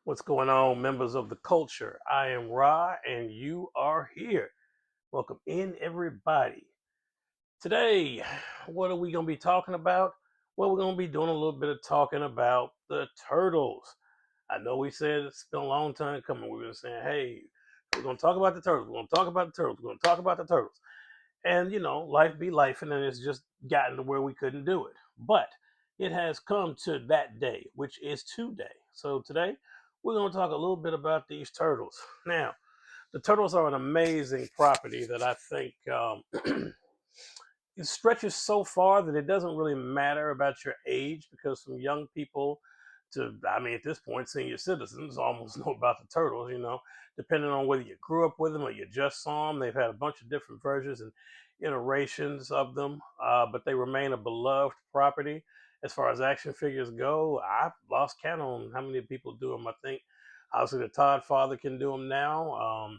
What's going on, members of the culture? I am Ra, and you are here. Welcome in, everybody. Today, what are we going to be talking about? Well, we're going to be doing a little bit of talking about the turtles. I know we said it's been a long time coming. We've been saying, hey, we're going to talk about the turtles. We're going to talk about the turtles. We're going to talk about the turtles. And, life be life, and then it's just gotten to where we couldn't do it. But it has come to that day, which is today. So today, we're going to talk a little bit about these turtles. Now, the turtles are an amazing property that I think it stretches so far that it doesn't really matter about your age because from young people to, I mean, at this point, senior citizens almost know about the turtles, depending on whether you grew up with them or you just saw them. They've had a bunch of different versions and iterations of them, but they remain a beloved property. As far as action figures go, I've lost count on how many people do them. I think obviously the Todd father can do them now.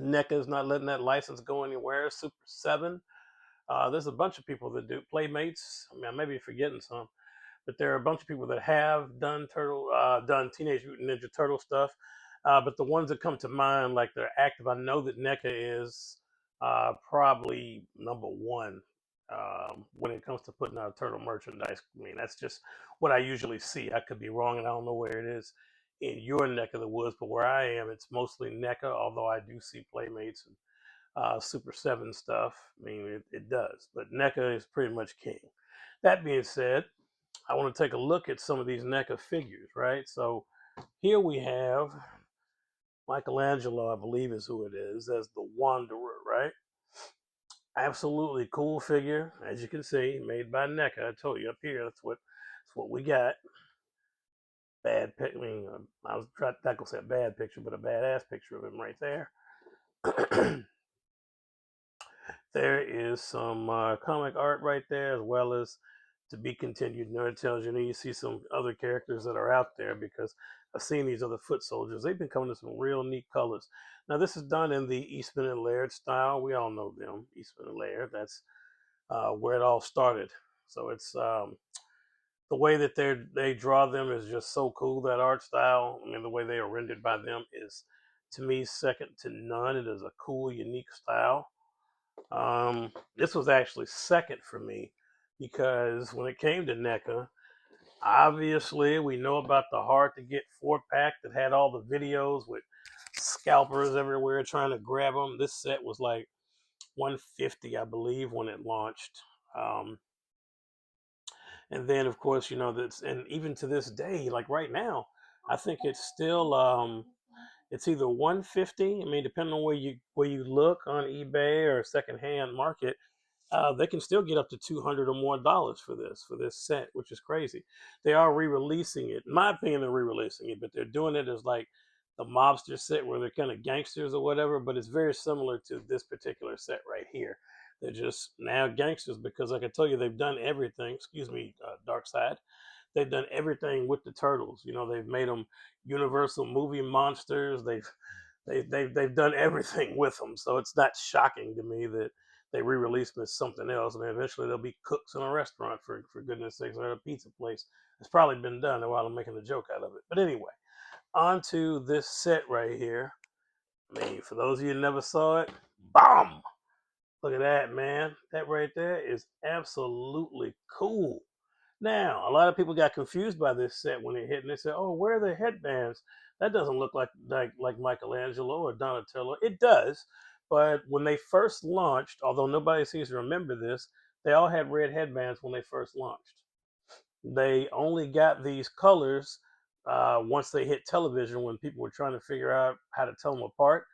NECA is not letting that license go anywhere. Super 7, there's a bunch of people that do Playmates. I mean, I may be forgetting some, but there are a bunch of people that have done Teenage Mutant Ninja Turtle stuff. But the ones that come to mind, like they're active, I know that NECA is probably number one when it comes to putting out turtle merchandise. I mean, that's just what I usually see. I could be wrong, and I don't know where it is in your neck of the woods, but where I am, it's mostly NECA. Although I do see Playmates and Super 7 stuff. I mean, it does. But NECA is pretty much king. That being said, I want to take a look at some of these NECA figures, right? So here we have Michelangelo, I believe is who it is, as the Wanderer, right? Absolutely cool figure, as you can see, made by NECA. I told you up here, that's what we got. Bad pic. I mean, I was not gonna say a bad picture, but a badass picture of him right there. There is some comic art right there, as well as to be continued. Nerd tells you, and you see some other characters that are out there because I've seen these other foot soldiers. They've been coming to some real neat colors. Now, this is done in the Eastman and Laird style. We all know them, Eastman and Laird. That's where it all started. So it's the way that they draw them is just so cool. That art style, I mean, the way they are rendered by them is, to me, second to none. It is a cool, unique style. This was actually second for me because when it came to NECA, obviously we know about the hard to get 4-pack that had all the videos with scalpers everywhere trying to grab them. This set was like 150, I believe, when it launched. Um, and then of course, that's, and even to this day, like right now, I think it's still it's either 150. I mean, depending on where you look on eBay or secondhand market, they can still get up to $200 or more for this set, which is crazy. They are re-releasing it. In my opinion, they're re-releasing it, but they're doing it as like the mobster set where they're kind of gangsters or whatever. But it's very similar to this particular set right here. They're just now gangsters because, like I told you, they've done everything. Excuse me, Dark Side. They've done everything with the turtles. They've made them Universal movie monsters. They've done everything with them, so it's not shocking to me that they re-release them as something else. I mean, eventually they'll be cooks in a restaurant for goodness sakes, or at a pizza place. It's probably been done while I'm making a joke out of it. But anyway, on to this set right here. I mean, for those of you who never saw it, bomb! Look at that, man. That right there is absolutely cool. Now, a lot of people got confused by this set when it hit, and they said, "Oh, where are the headbands? That doesn't look like Michelangelo or Donatello." It does, but when they first launched, although nobody seems to remember this, they all had red headbands when they first launched. They only got these colors once they hit television when people were trying to figure out how to tell them apart.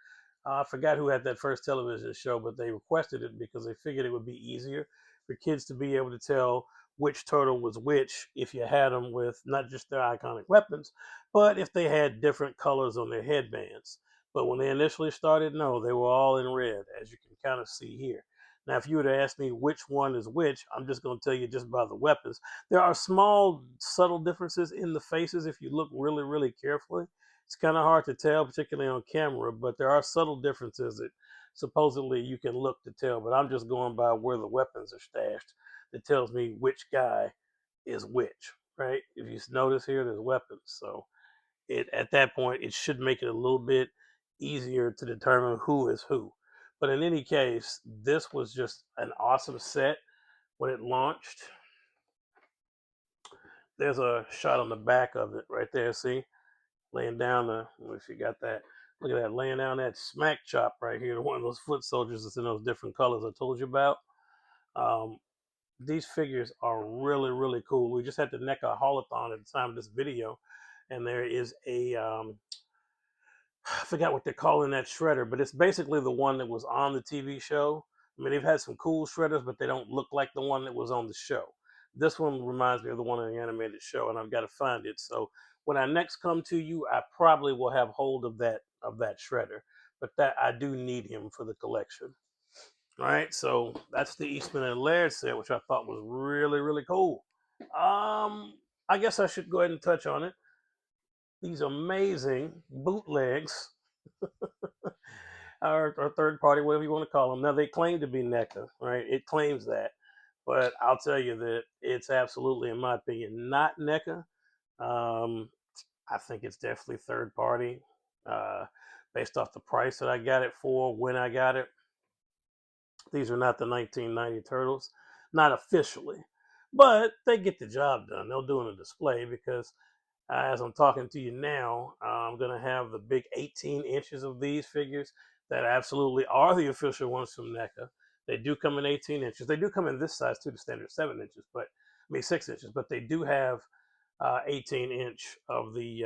I forgot who had that first television show, but they requested it because they figured it would be easier for kids to be able to tell which turtle was which if you had them with not just their iconic weapons, but if they had different colors on their headbands. But when they initially started, no, they were all in red, as you can kind of see here. Now, if you were to ask me which one is which, I'm just going to tell you just by the weapons. There are small, subtle differences in the faces if you look really, really carefully. It's kind of hard to tell, particularly on camera, but there are subtle differences that supposedly you can look to tell. But I'm just going by where the weapons are stashed that tells me which guy is which, right? If you notice here, there's weapons. So it at that point it should make it a little bit easier to determine who is who. But in any case, this was just an awesome set when it launched. There's a shot on the back of it right there. See, laying down the. If you got that, look at that, laying down that smack chop right here. One of those foot soldiers that's in those different colors I told you about. Um, these figures are really really cool. We just had the NECA haulathon at the time of this video, and there is a I forgot what they're calling that shredder, but it's basically the one that was on the TV show. I mean, they've had some cool shredders, but they don't look like the one that was on the show. This one reminds me of the one on the animated show, and I've got to find it. So when I next come to you, I probably will have hold of that shredder. But that I do need him for the collection. All right, so that's the Eastman and Laird set, which I thought was really really cool. I guess I should go ahead and touch on it. These amazing bootlegs or third party, whatever you want to call them. Now they claim to be NECA, right? It claims that, but I'll tell you that it's absolutely, in my opinion, not NECA. Um, I think it's definitely third party, uh, based off the price that I got it for when I got it. These are not the 1990 Turtles, not officially, but they get the job done. They'll do a display because as I'm talking to you now, I'm going to have the big 18 inches of these figures that absolutely are the official ones from NECA. They do come in 18 inches. They do come in this size too, the standard 7 inches, but I mean 6 inches. But they do have 18-inch of the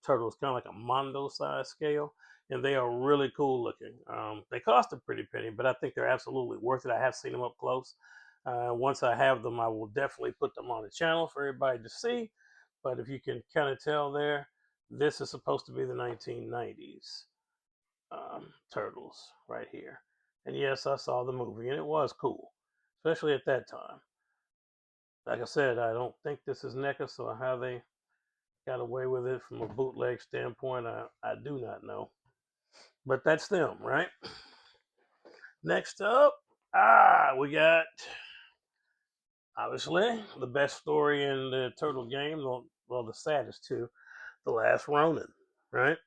turtles, kind of like a Mondo size scale, and they are really cool looking. They cost a pretty penny, but I think they're absolutely worth it. I have seen them up close. Once I have them, I will definitely put them on the channel for everybody to see. But if you can kind of tell there, this is supposed to be the 1990s Turtles right here. And yes, I saw the movie, and it was cool, especially at that time. Like I said, I don't think this is NECA, so how they got away with it from a bootleg standpoint, I do not know. But that's them, right? Next up, we got obviously the best story in the Turtle game, well, the saddest too, The Last Ronin, right?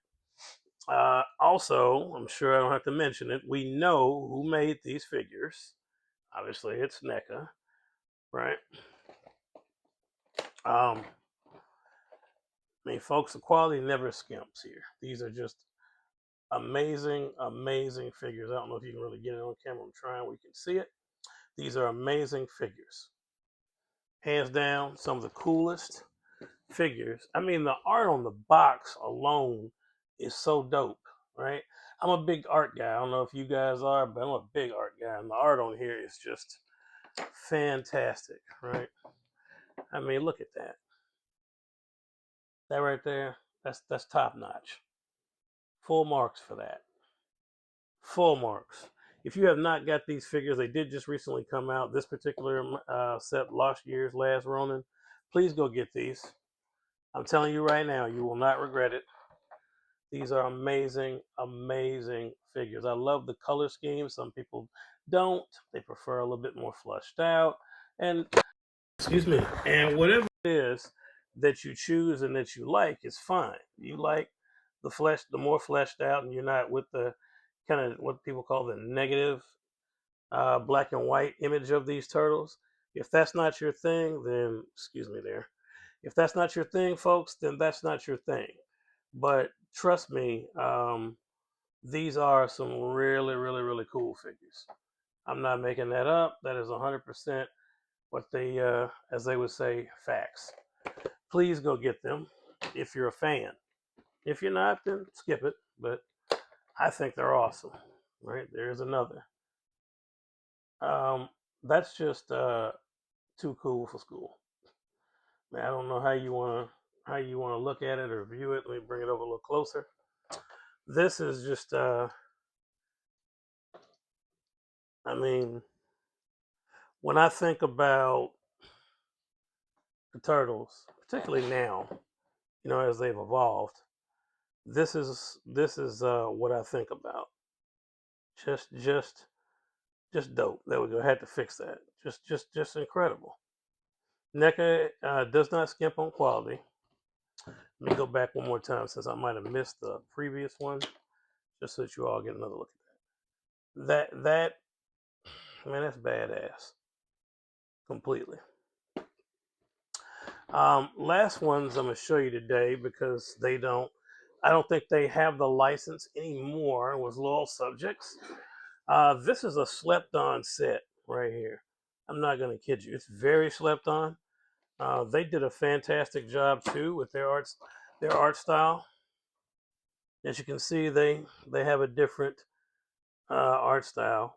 Also, I'm sure I don't have to mention it. We know who made these figures. Obviously, it's NECA, right? I mean, folks, the quality never skimps here. These are just amazing, amazing figures. I don't know if you can really get it on camera. I'm trying. We can see it. These are amazing figures. Hands down, some of the coolest figures. I mean, the art on the box alone is so dope, right? I'm a big art guy. I don't know if you guys are, but I'm a big art guy. And the art on here is just fantastic, right? I mean, look at that. That right there, that's top notch. Full marks for that. Full marks. If you have not got these figures, they did just recently come out. This particular set, Lost Year's Last Ronin. Please go get these. I'm telling you right now, you will not regret it. These are amazing, amazing figures. I love the color scheme. Some people don't. They prefer a little bit more flushed out. And excuse me. And whatever it is that you choose and that you like is fine. You like the more fleshed out, and you're not with the kind of what people call the negative black and white image of these turtles. If that's not your thing, then excuse me there. If that's not your thing, folks, then that's not your thing. But trust me, these are some really, really, really cool figures. I'm not making that up. That is 100% what they, as they would say, facts. Please go get them if you're a fan. If you're not, then skip it. But I think they're awesome. Right? There's another. Um, that's just too cool for school. Man, I don't know how you wanna look at it or view it. Let me bring it over a little closer. This is just I mean, when I think about the turtles, particularly now, as they've evolved, this is what I think about. Just just just dope. There we go. I had to fix that. Just incredible. NECA does not skimp on quality. Let me go back one more time since I might have missed the previous one, just so that you all get another look at that. That man, that's badass, completely. Last ones I'm gonna show you today because I don't think they have the license anymore. Was Loyal Subjects. This is a slept on set right here. I'm not gonna kid you. It's very slept on. They did a fantastic job too with their art style. As you can see, they have a different art style,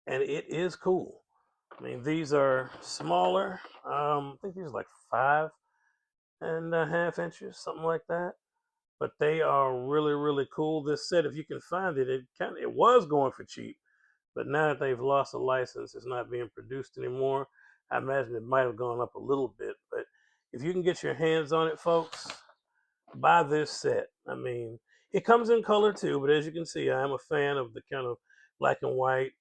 and it is cool. I mean, these are smaller. I think these are like 5.5 inches, something like that. But they are really, really cool. This set, if you can find it, it was going for cheap, but now that they've lost the license, it's not being produced anymore. I imagine it might have gone up a little bit, but if you can get your hands on it, folks, buy this set. I mean, it comes in color too, but as you can see, I am a fan of the kind of black and white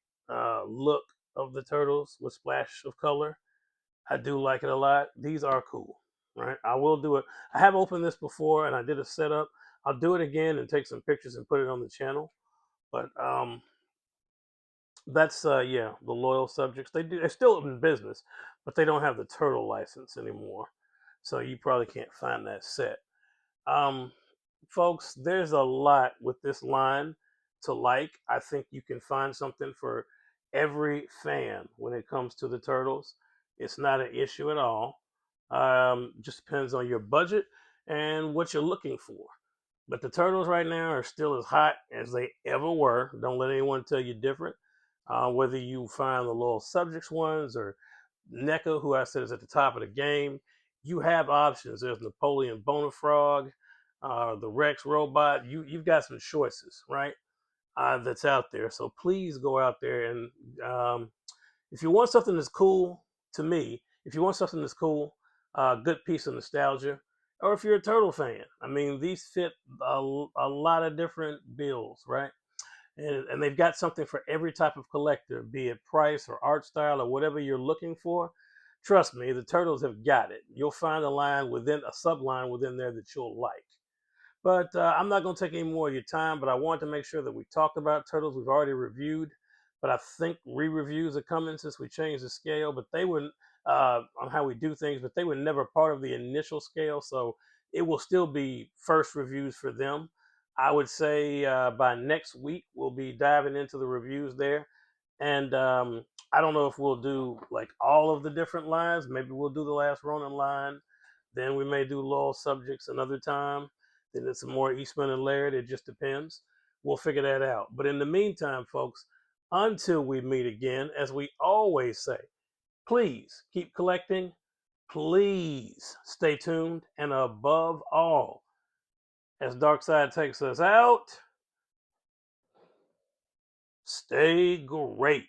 look of the turtles with splash of color. I do like it a lot. These are cool, right? I will do it. I have opened this before, and I did a setup. I'll do it again and take some pictures and put it on the channel. But that's yeah, the Loyal Subjects. They're still in business, but they don't have the turtle license anymore. So you probably can't find that set. Um, Folks, there's a lot with this line to like. I think you can find something for every fan when it comes to the turtles. It's not an issue at all. Just depends on your budget and what you're looking for. But the turtles right now are still as hot as they ever were. Don't let anyone tell you different. Whether you find the Loyal Subjects ones or NECA, who I said is at the top of the game, you have options. There's Napoleon Bonafrog, the Rex robot. You've got some choices, right? That's out there. So please go out there and if you want something that's cool, to me, if you want something that's cool, good piece of nostalgia, or if you're a turtle fan, I mean, these fit a lot of different bills, right? And they've got something for every type of collector, be it price or art style or whatever you're looking for. Trust me, the turtles have got it. You'll find a line within a subline within there that you'll like. But I'm not going to take any more of your time, but I wanted to make sure that we talked about turtles. We've already reviewed, but I think re-reviews are coming since we changed the scale. But they were on how we do things, but they were never part of the initial scale, so it will still be first reviews for them. I would say by next week we'll be diving into the reviews there, and I don't know if we'll do like all of the different lines. Maybe we'll do the last Ronin line. Then we may do Loyal Subjects another time. Then it's some more Eastman and Laird. It just depends. We'll figure that out. But in the meantime, folks, until we meet again, as we always say, please keep collecting. Please stay tuned. And above all, as Darkseid takes us out, stay great.